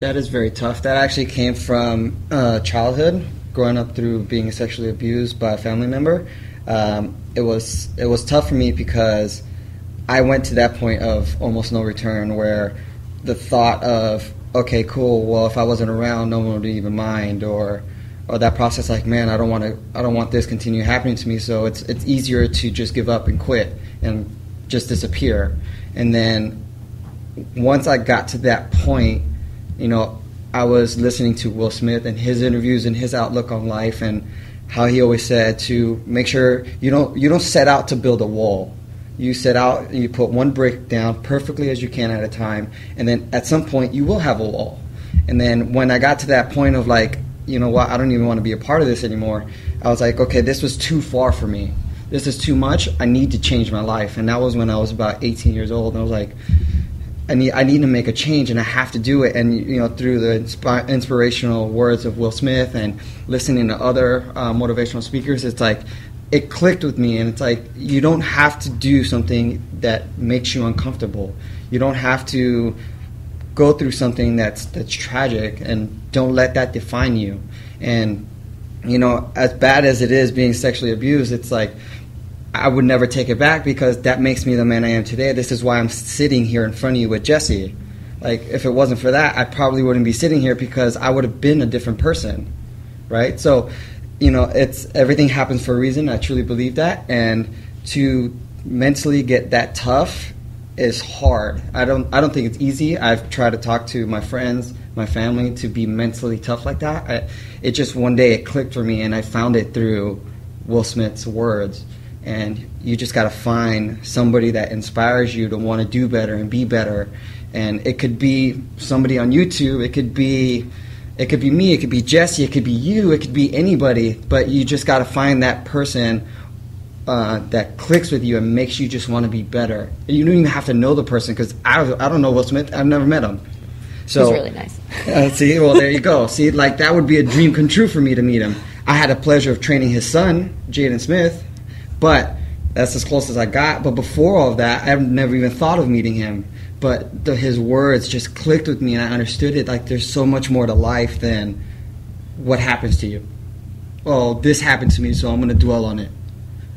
That is very tough. That actually came from childhood, growing up through being sexually abused by a family member. It was tough for me because I went to that point of almost no return, where the thought of, okay, cool, well, if I wasn't around, no one would even mind, or that process, like, man, I don't want this continue happening to me, so it's easier to just give up and quit and just disappear. And then once I got to that point, I was listening to Will Smith and his interviews and his outlook on life, and how he always said to make sure you don't set out to build a wall. You set out and you put one brick down perfectly as you can at a time, and then at some point you will have a wall. And then when I got to that point of, like, you know what, I don't even want to be a part of this anymore, I was like, okay, this was too far for me. This is too much. I need to change my life. And that was when I was about 18 years old, and I was like, I need to make a change, and I have to do it. And through the inspirational words of Will Smith and listening to other motivational speakers, it's like it clicked with me. And it's like, you don't have to do something that makes you uncomfortable. You don't have to go through something that's tragic, and don't let that define you. And as bad as it is being sexually abused, it's like, I would never take it back, because that makes me the man I am today. This is why I'm sitting here in front of you with Jessie. Like, if it wasn't for that, I probably wouldn't be sitting here, because I would have been a different person, right? So, it's everything happens for a reason. I truly believe that. And to mentally get that tough is hard. I don't think it's easy. I've tried to talk to my friends, my family, to be mentally tough like that. It just, one day it clicked for me, and I found it through Will Smith's words. And you just got to find somebody that inspires you to want to do better and be better. And it could be somebody on YouTube. It could be me. It could be Jessie. It could be you. It could be anybody. But you just got to find that person that clicks with you and makes you just want to be better. And you don't even have to know the person, because I don't know Will Smith. I've never met him. So, he's really nice. See, well, there you go. See, like, that would be a dream come true for me to meet him. I had the pleasure of training his son, Jaden Smith. But that's as close as I got. But before all of that, I've never even thought of meeting him. But his words just clicked with me, and I understood it. Like, there's so much more to life than what happens to you. Well, this happened to me, so I'm going to dwell on it.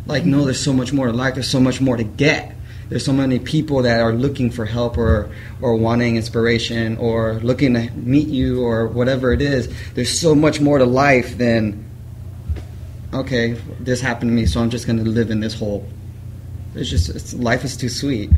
Like, no, there's so much more to life. There's so much more to get. There's so many people that are looking for help, or wanting inspiration, or looking to meet you, or whatever it is. There's so much more to life than, okay, this happened to me, so I'm just going to live in this hole. Life is too sweet.